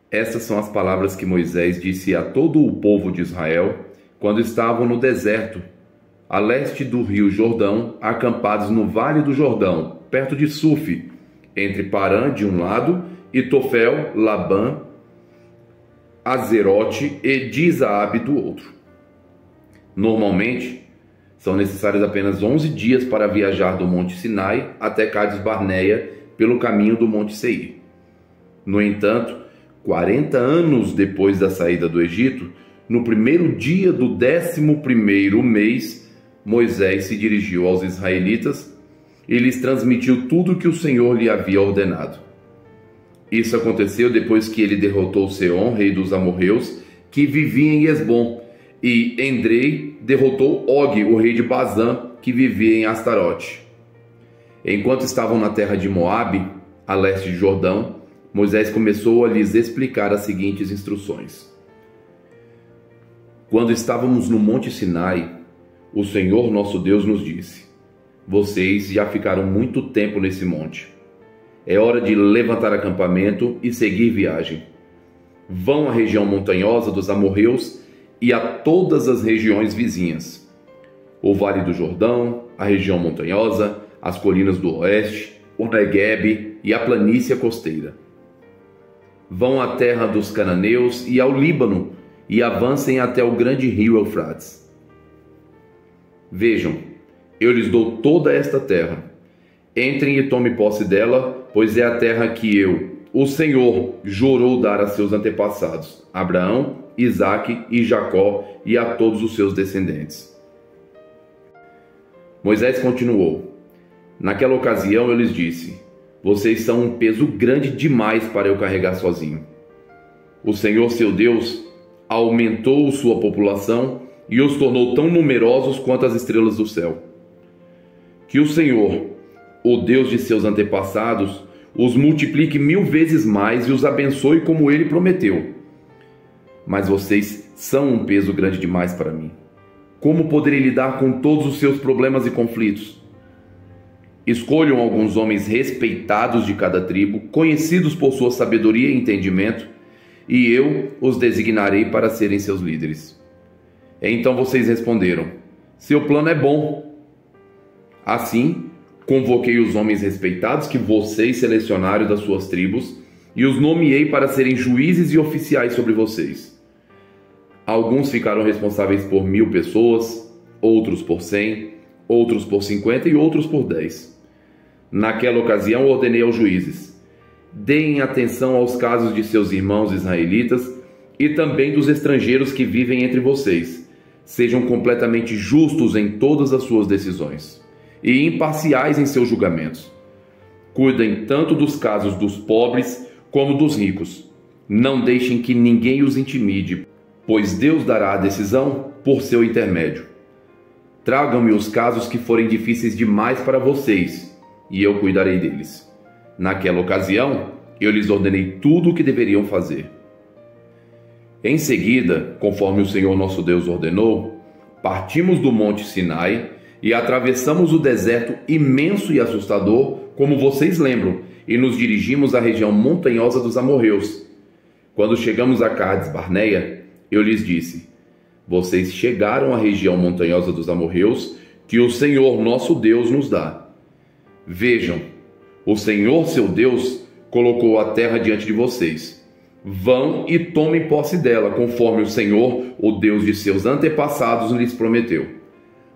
Estas são as palavras que Moisés disse a todo o povo de Israel quando estavam no deserto, a leste do rio Jordão, acampados no vale do Jordão, perto de Suf, entre Parã de um lado e Tofel, Labã, Azerote e Dizaabe do outro. Normalmente, são necessários apenas 11 dias para viajar do Monte Sinai até Cades Barneia pelo caminho do Monte Seir. No entanto, 40 anos depois da saída do Egito, no primeiro dia do 11º mês, Moisés se dirigiu aos israelitas e lhes transmitiu tudo o que o Senhor lhe havia ordenado. Isso aconteceu depois que ele derrotou Seom, rei dos amorreus, que vivia em Esbom, e Endrei derrotou Og, o rei de Bazã, que vivia em Astarote. Enquanto estavam na terra de Moabe, a leste de Jordão, Moisés começou a lhes explicar as seguintes instruções. Quando estávamos no Monte Sinai, o Senhor nosso Deus nos disse: vocês já ficaram muito tempo nesse monte. É hora de levantar acampamento e seguir viagem. Vão à região montanhosa dos amorreus e a todas as regiões vizinhas. O Vale do Jordão, a região montanhosa, as colinas do oeste, o Neguebe e a planície costeira. Vão à terra dos cananeus e ao Líbano e avancem até o grande rio Eufrates. Vejam, eu lhes dou toda esta terra. Entrem e tomem posse dela, pois é a terra que eu, o Senhor, jurou dar a seus antepassados, Abraão, Isaque e Jacó, e a todos os seus descendentes. Moisés continuou: naquela ocasião eu lhes disse: vocês são um peso grande demais para eu carregar sozinho. O Senhor, seu Deus, aumentou sua população e os tornou tão numerosos quanto as estrelas do céu. Que o Senhor, o Deus de seus antepassados, os multiplique 1000 vezes mais e os abençoe como ele prometeu. Mas vocês são um peso grande demais para mim. Como poderei lidar com todos os seus problemas e conflitos? Escolham alguns homens respeitados de cada tribo, conhecidos por sua sabedoria e entendimento, e eu os designarei para serem seus líderes. Então vocês responderam: seu plano é bom. Assim, convoquei os homens respeitados que vocês selecionaram das suas tribos e os nomeei para serem juízes e oficiais sobre vocês. Alguns ficaram responsáveis por 1000 pessoas, outros por 100, outros por 50 e outros por 10. Naquela ocasião ordenei aos juízes: deem atenção aos casos de seus irmãos israelitas e também dos estrangeiros que vivem entre vocês. Sejam completamente justos em todas as suas decisões e imparciais em seus julgamentos. Cuidem tanto dos casos dos pobres como dos ricos. Não deixem que ninguém os intimide, pois Deus dará a decisão por seu intermédio. Tragam-me os casos que forem difíceis demais para vocês, e eu cuidarei deles. Naquela ocasião, eu lhes ordenei tudo o que deveriam fazer. Em seguida, conforme o Senhor nosso Deus ordenou, partimos do Monte Sinai e atravessamos o deserto imenso e assustador, como vocês lembram, e nos dirigimos à região montanhosa dos amorreus. Quando chegamos a Cades Barneia, eu lhes disse: vocês chegaram à região montanhosa dos amorreus, que o Senhor nosso Deus nos dá. Vejam, o Senhor seu Deus colocou a terra diante de vocês. Vão e tomem posse dela, conforme o Senhor, o Deus de seus antepassados, lhes prometeu.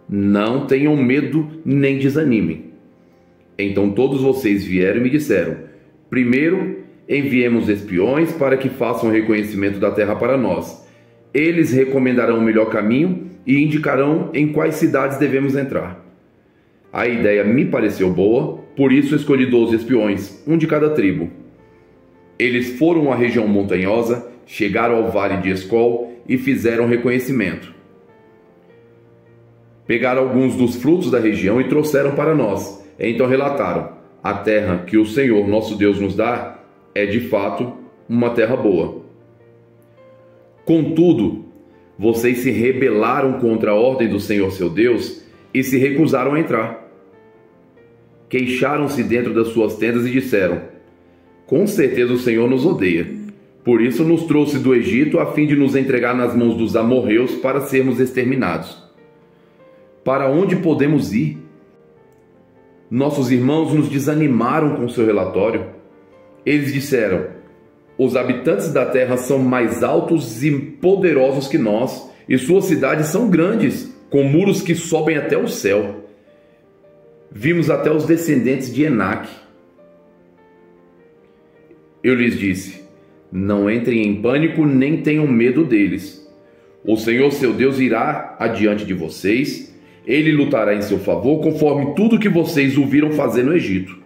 Não tenham medo nem desanimem. Então todos vocês vieram e me disseram: primeiro, enviemos espiões para que façam o reconhecimento da terra para nós. Eles recomendarão o melhor caminho e indicarão em quais cidades devemos entrar. A ideia me pareceu boa, por isso escolhi 12 espiões, um de cada tribo. Eles foram à região montanhosa, chegaram ao vale de Escol e fizeram reconhecimento. Pegaram alguns dos frutos da região e trouxeram para nós. Então relataram: a terra que o Senhor nosso Deus nos dá é de fato uma terra boa. Contudo, vocês se rebelaram contra a ordem do Senhor seu Deus e se recusaram a entrar. Queixaram-se dentro das suas tendas e disseram: com certeza o Senhor nos odeia. Por isso nos trouxe do Egito a fim de nos entregar nas mãos dos amorreus para sermos exterminados. Para onde podemos ir? Nossos irmãos nos desanimaram com seu relatório. Eles disseram: os habitantes da terra são mais altos e poderosos que nós, e suas cidades são grandes, com muros que sobem até o céu. Vimos até os descendentes de Enaque. Eu lhes disse: não entrem em pânico nem tenham medo deles. O Senhor seu Deus irá adiante de vocês. Ele lutará em seu favor conforme tudo que vocês o viram fazer no Egito.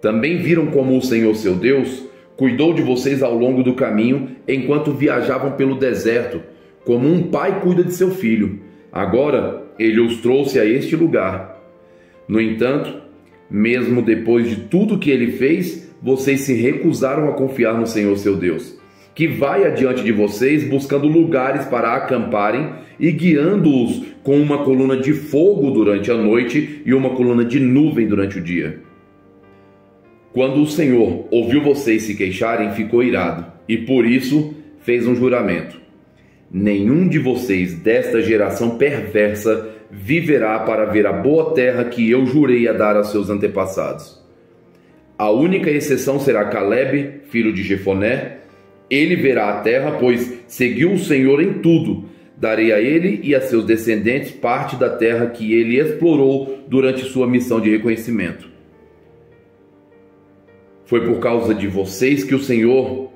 Também viram como o Senhor seu Deus cuidou de vocês ao longo do caminho enquanto viajavam pelo deserto, como um pai cuida de seu filho. Agora ele os trouxe a este lugar. No entanto, mesmo depois de tudo que ele fez, vocês se recusaram a confiar no Senhor seu Deus, que vai adiante de vocês buscando lugares para acamparem e guiando-os com uma coluna de fogo durante a noite e uma coluna de nuvem durante o dia. Quando o Senhor ouviu vocês se queixarem, ficou irado e por isso fez um juramento: nenhum de vocês desta geração perversa viverá para ver a boa terra que eu jurei a dar aos seus antepassados. A única exceção será Caleb, filho de Jefoné. Ele verá a terra, pois seguiu o Senhor em tudo. Darei a ele e a seus descendentes parte da terra que ele explorou durante sua missão de reconhecimento. Foi por causa de vocês que o Senhor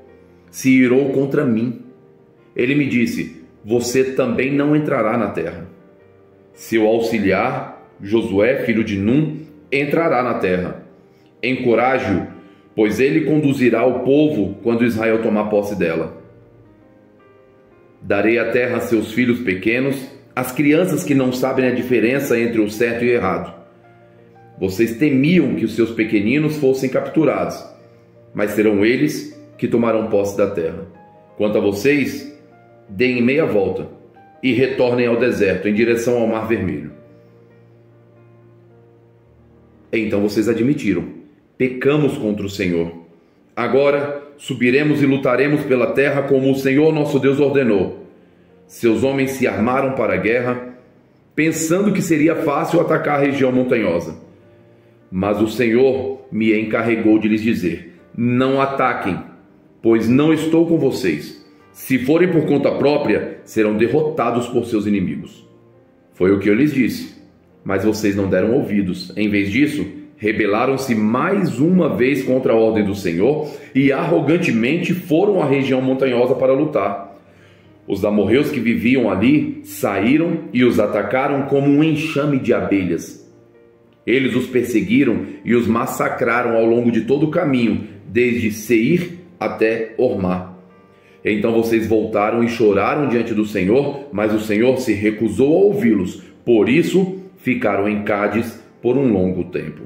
se irou contra mim. Ele me disse: você também não entrará na terra. Seu auxiliar, Josué, filho de Num, entrará na terra. Encoraje-o, pois ele conduzirá o povo quando Israel tomar posse dela. Darei a terra a seus filhos pequenos, às crianças que não sabem a diferença entre o certo e o errado. Vocês temiam que os seus pequeninos fossem capturados, mas serão eles que tomarão posse da terra. Quanto a vocês, deem meia volta e retornem ao deserto, em direção ao Mar Vermelho. Então vocês admitiram: pecamos contra o Senhor. Agora subiremos e lutaremos pela terra como o Senhor nosso Deus ordenou. Seus homens se armaram para a guerra, pensando que seria fácil atacar a região montanhosa. Mas o Senhor me encarregou de lhes dizer: não ataquem, pois não estou com vocês. Se forem por conta própria, serão derrotados por seus inimigos. Foi o que eu lhes disse, mas vocês não deram ouvidos. Em vez disso, rebelaram-se mais uma vez contra a ordem do Senhor e arrogantemente foram à região montanhosa para lutar. Os amorreus que viviam ali saíram e os atacaram como um enxame de abelhas. Eles os perseguiram e os massacraram ao longo de todo o caminho, desde Seir até Hormá. Então vocês voltaram e choraram diante do Senhor, mas o Senhor se recusou a ouvi-los. Por isso, ficaram em Cádiz por um longo tempo.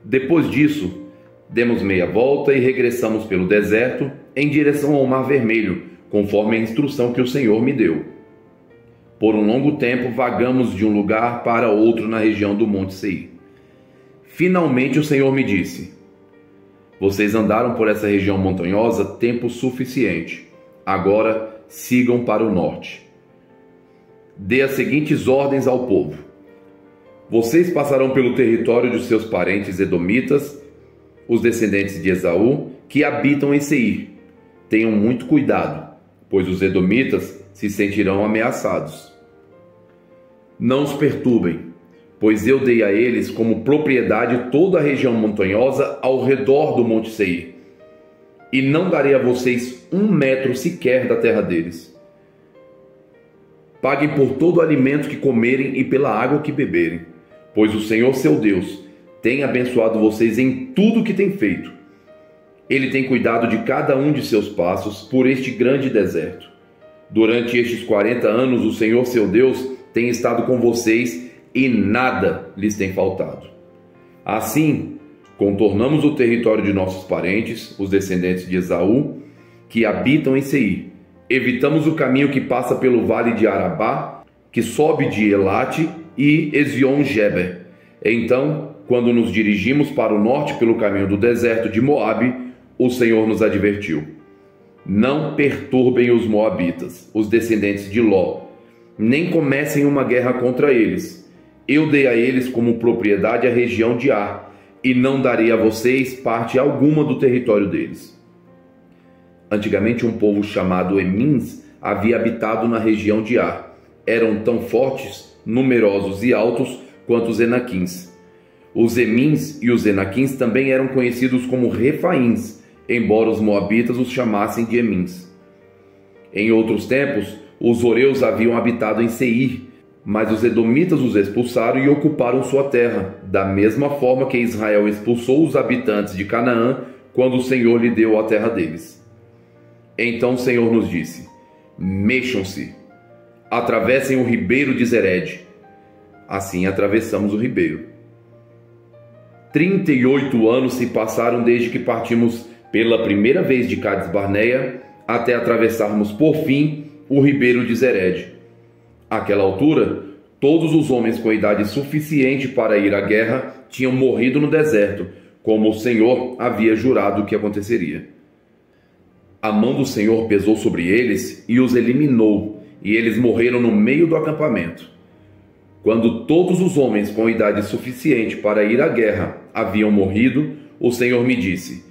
Depois disso, demos meia volta e regressamos pelo deserto em direção ao Mar Vermelho, conforme a instrução que o Senhor me deu. Por um longo tempo, vagamos de um lugar para outro na região do Monte Seir. Finalmente o Senhor me disse: vocês andaram por essa região montanhosa tempo suficiente. Agora sigam para o norte. Dê as seguintes ordens ao povo: vocês passarão pelo território de seus parentes edomitas, os descendentes de Esaú, que habitam em Seir. Tenham muito cuidado, pois os edomitas se sentirão ameaçados. Não os perturbem, pois eu dei a eles como propriedade toda a região montanhosa ao redor do Monte Seir, e não darei a vocês 1 metro sequer da terra deles. Paguem por todo o alimento que comerem e pela água que beberem, pois o Senhor seu Deus tem abençoado vocês em tudo que tem feito. Ele tem cuidado de cada um de seus passos por este grande deserto. Durante estes 40 anos, o Senhor seu Deus tem estado com vocês e nada lhes tem faltado. Assim, contornamos o território de nossos parentes, os descendentes de Esaú, que habitam em Seir. Evitamos o caminho que passa pelo vale de Arabá, que sobe de Elate e Ezion-Geber. Então, quando nos dirigimos para o norte pelo caminho do deserto de Moabe, o Senhor nos advertiu: não perturbem os moabitas, os descendentes de Ló, nem comecem uma guerra contra eles. Eu dei a eles como propriedade a região de Ar, e não darei a vocês parte alguma do território deles. Antigamente um povo chamado Emins havia habitado na região de Ar. Eram tão fortes, numerosos e altos quanto os Enaquins. Os Emins e os Enaquins também eram conhecidos como Refaíns, embora os moabitas os chamassem de Emins. Em outros tempos, os Horeus haviam habitado em Seir, mas os edomitas os expulsaram e ocuparam sua terra, da mesma forma que Israel expulsou os habitantes de Canaã quando o Senhor lhe deu a terra deles. Então o Senhor nos disse: mexam-se, atravessem o ribeiro de Zered. Assim atravessamos o ribeiro. 38 anos se passaram desde que partimos pela primeira vez de Cades-Barneia até atravessarmos por fim o ribeiro de Zered. Àquela altura, todos os homens com idade suficiente para ir à guerra tinham morrido no deserto, como o Senhor havia jurado que aconteceria. A mão do Senhor pesou sobre eles e os eliminou, e eles morreram no meio do acampamento. Quando todos os homens com idade suficiente para ir à guerra haviam morrido, o Senhor me disse: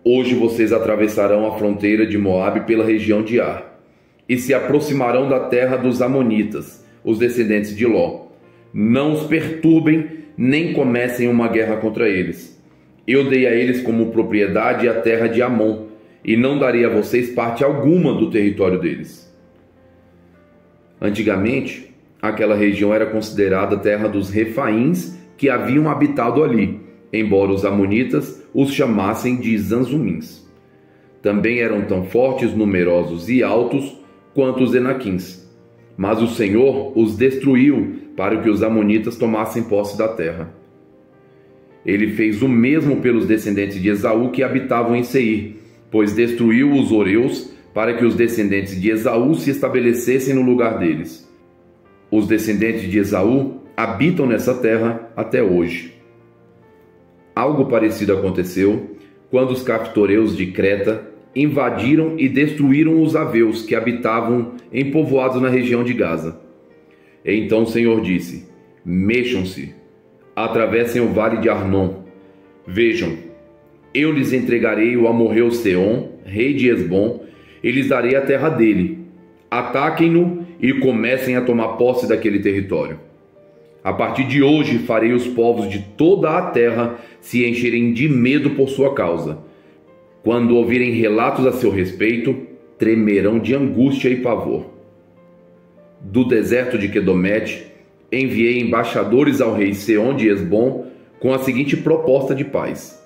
hoje vocês atravessarão a fronteira de Moabe pela região de Ar, e se aproximarão da terra dos Amonitas, os descendentes de Ló. Não os perturbem, nem comecem uma guerra contra eles. Eu dei a eles como propriedade a terra de Amon, e não darei a vocês parte alguma do território deles. Antigamente, aquela região era considerada terra dos Refaíns que haviam habitado ali, embora os Amonitas os chamassem de Zanzumins. Também eram tão fortes, numerosos e altos quanto os Enaquins. Mas o Senhor os destruiu para que os Amonitas tomassem posse da terra. Ele fez o mesmo pelos descendentes de Esaú que habitavam em Seir, pois destruiu os Horeus para que os descendentes de Esaú se estabelecessem no lugar deles. Os descendentes de Esaú habitam nessa terra até hoje. Algo parecido aconteceu quando os caftoreus de Creta invadiram e destruíram os aveus que habitavam em povoados na região de Gaza. Então o Senhor disse: mexam-se, atravessem o vale de Arnon. Vejam, eu lhes entregarei o amorreu Seom, rei de Hesbom, e lhes darei a terra dele. Ataquem-no e comecem a tomar posse daquele território. A partir de hoje farei os povos de toda a terra se encherem de medo por sua causa. Quando ouvirem relatos a seu respeito, tremerão de angústia e pavor. Do deserto de Quedomete, enviei embaixadores ao rei Seom de Hesbom com a seguinte proposta de paz: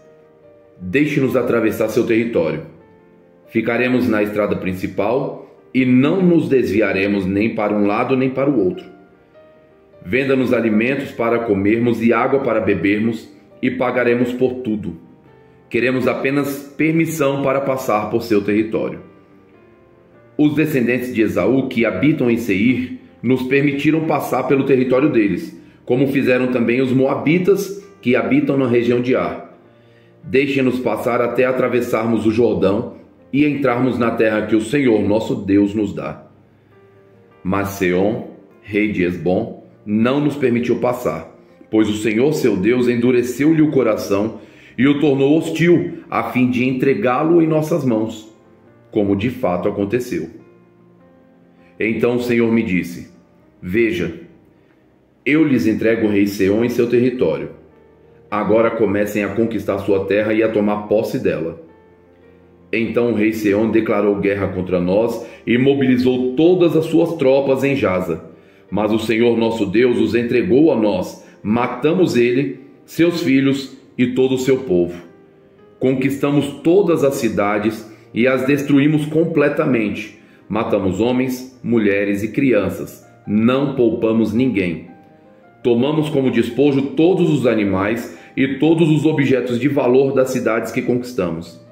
deixe-nos atravessar seu território. Ficaremos na estrada principal e não nos desviaremos nem para um lado nem para o outro. Venda-nos alimentos para comermos e água para bebermos, e pagaremos por tudo. Queremos apenas permissão para passar por seu território. Os descendentes de Esaú que habitam em Seir nos permitiram passar pelo território deles, como fizeram também os moabitas que habitam na região de Ar. Deixem-nos passar até atravessarmos o Jordão e entrarmos na terra que o Senhor nosso Deus nos dá. Mas Seom, rei de Hesbom, não nos permitiu passar, pois o Senhor seu Deus endureceu-lhe o coração e o tornou hostil, a fim de entregá-lo em nossas mãos, como de fato aconteceu. Então o Senhor me disse: veja, eu lhes entrego o rei Seom em seu território. Agora comecem a conquistar sua terra e a tomar posse dela. Então o rei Seom declarou guerra contra nós e mobilizou todas as suas tropas em Jaza. Mas o Senhor nosso Deus os entregou a nós, matamos ele, seus filhos e todo o seu povo. Conquistamos todas as cidades e as destruímos completamente. Matamos homens, mulheres e crianças, não poupamos ninguém. Tomamos como despojo todos os animais e todos os objetos de valor das cidades que conquistamos.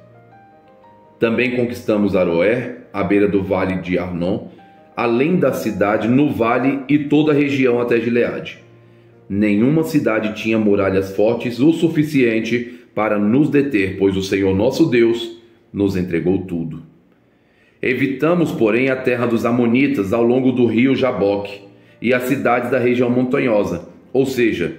Também conquistamos Aroer, à beira do vale de Arnon, além da cidade, no vale e toda a região até Gileade. Nenhuma cidade tinha muralhas fortes o suficiente para nos deter, pois o Senhor nosso Deus nos entregou tudo. Evitamos, porém, a terra dos Amonitas ao longo do rio Jaboque e as cidades da região montanhosa, ou seja,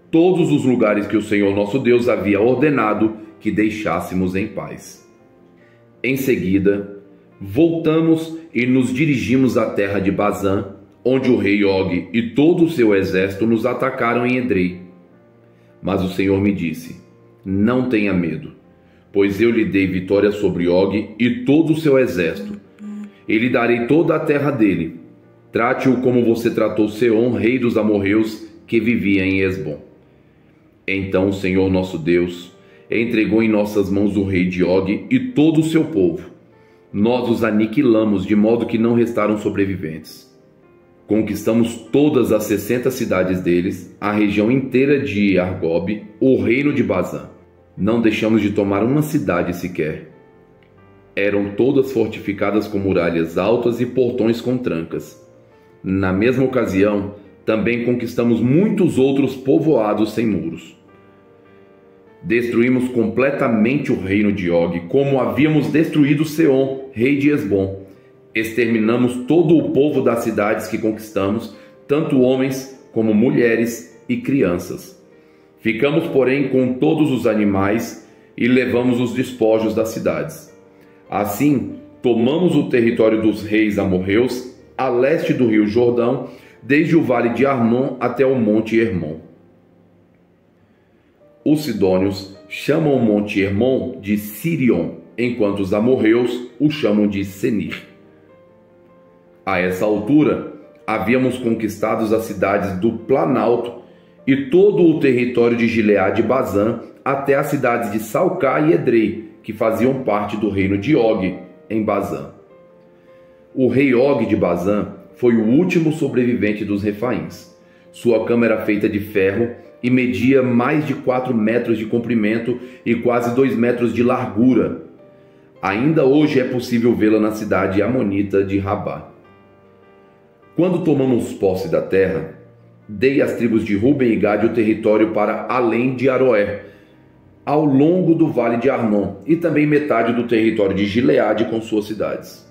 todos os lugares que o Senhor nosso Deus havia ordenado que deixássemos em paz. Em seguida, voltamos e nos dirigimos à terra de Bazã, onde o rei Og e todo o seu exército nos atacaram em Edrei. Mas o Senhor me disse: não tenha medo, pois eu lhe dei vitória sobre Og e todo o seu exército, e lhe darei toda a terra dele. Trate-o como você tratou Seom, rei dos amorreus, que vivia em Hesbom. Então o Senhor nosso Deus entregou em nossas mãos o rei de Og e todo o seu povo. Nós os aniquilamos, de modo que não restaram sobreviventes. Conquistamos todas as 60 cidades deles, a região inteira de Argob, o reino de Bazã. Não deixamos de tomar uma cidade sequer. Eram todas fortificadas com muralhas altas e portões com trancas. Na mesma ocasião, também conquistamos muitos outros povoados sem muros. Destruímos completamente o reino de Og, como havíamos destruído Seom, rei de Hesbom. Exterminamos todo o povo das cidades que conquistamos, tanto homens como mulheres e crianças. Ficamos, porém, com todos os animais e levamos os despojos das cidades. Assim, tomamos o território dos reis amorreus, a leste do rio Jordão, desde o vale de Arnon até o monte Hermon. Os sidônios chamam o monte Hermon de Sirion, enquanto os amorreus o chamam de Senir. A essa altura, havíamos conquistado as cidades do Planalto e todo o território de Gileade e Bazã, até as cidades de Salcá e Edrei, que faziam parte do reino de Og, em Bazã. O rei Og de Bazã foi o último sobrevivente dos Refaíns. Sua cama era feita de ferro e media mais de 4 metros de comprimento e quase 2 metros de largura. Ainda hoje é possível vê-la na cidade amonita de Rabá. Quando tomamos posse da terra, dei às tribos de Ruben e Gade o território para além de Aroer, ao longo do vale de Arnon, e também metade do território de Gileade com suas cidades.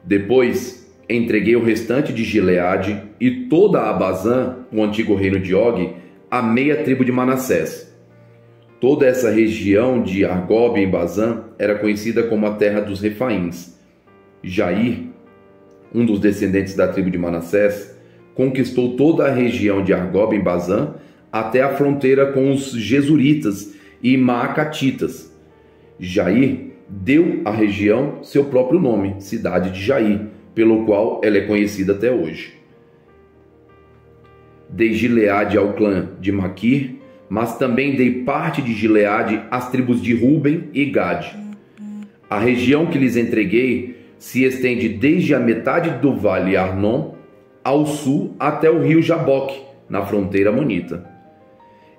Depois, entreguei o restante de Gileade e toda a Bazã, o antigo reino de Og, à meia tribo de Manassés. Toda essa região de Argob em Bazã era conhecida como a terra dos Refaíns. Jair, um dos descendentes da tribo de Manassés, conquistou toda a região de Argob em Bazã até a fronteira com os Gesuritas e Maacatitas. Jair deu à região seu próprio nome, cidade de Jair, pelo qual ela é conhecida até hoje. Dei Gileade ao clã de Maquir, mas também dei parte de Gileade às tribos de Ruben e Gade. A região que lhes entreguei se estende desde a metade do vale Arnon ao sul até o rio Jaboque, na fronteira amonita.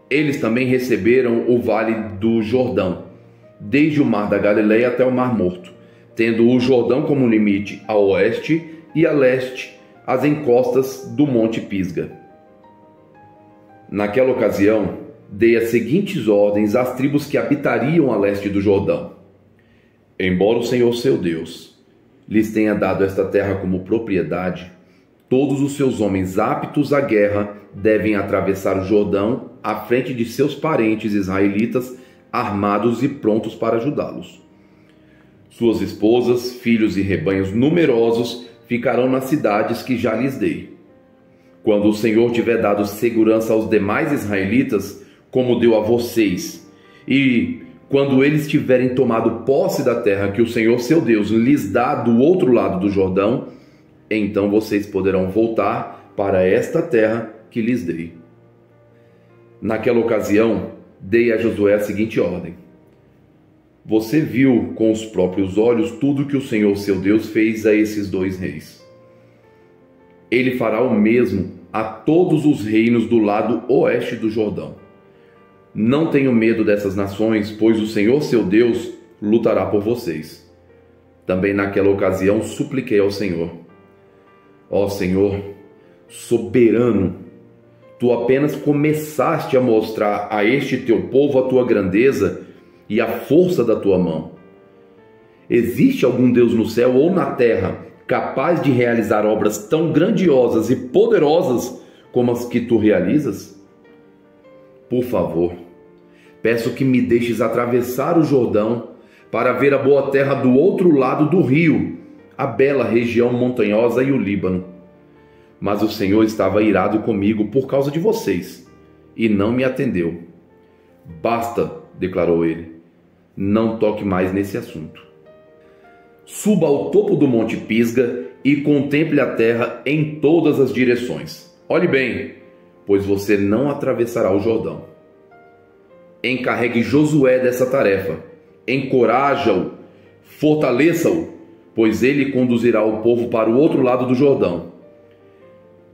Eles também receberam o vale do Jordão, desde o mar da Galileia até o mar Morto, tendo o Jordão como limite a oeste e a leste as encostas do monte Pisga. Naquela ocasião, dei as seguintes ordens às tribos que habitariam a leste do Jordão. Embora o Senhor seu Deus lhes tenha dado esta terra como propriedade, todos os seus homens aptos à guerra devem atravessar o Jordão à frente de seus parentes israelitas, armados e prontos para ajudá-los. Suas esposas, filhos e rebanhos numerosos ficarão nas cidades que já lhes dei. Quando o Senhor tiver dado segurança aos demais israelitas, como deu a vocês, e quando eles tiverem tomado posse da terra que o Senhor seu Deus lhes dá do outro lado do Jordão, então vocês poderão voltar para esta terra que lhes dei. Naquela ocasião, dei a Josué a seguinte ordem: Você viu com os próprios olhos tudo que o Senhor seu Deus fez a esses 2 reis. Ele fará o mesmo a todos os reinos do lado oeste do Jordão. Não tenham medo dessas nações, pois o Senhor seu Deus lutará por vocês. Também naquela ocasião supliquei ao Senhor: ó Senhor, soberano, tu apenas começaste a mostrar a este teu povo a tua grandeza e a força da tua mão. Existe algum Deus no céu ou na terra capaz de realizar obras tão grandiosas e poderosas como as que tu realizas? Por favor, peço que me deixes atravessar o Jordão para ver a boa terra do outro lado do rio, a bela região montanhosa e o Líbano. Mas o Senhor estava irado comigo por causa de vocês e não me atendeu. Basta, declarou ele, não toque mais nesse assunto. Suba ao topo do Monte Pisga e contemple a terra em todas as direções. Olhe bem, pois você não atravessará o Jordão. Encarregue Josué dessa tarefa. Encoraja-o, fortaleça-o, pois ele conduzirá o povo para o outro lado do Jordão.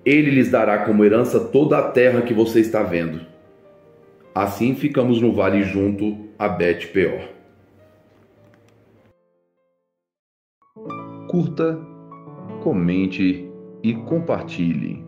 Ele lhes dará como herança toda a terra que você está vendo. Assim ficamos no vale junto a Bet-peor. Curta, comente e compartilhe.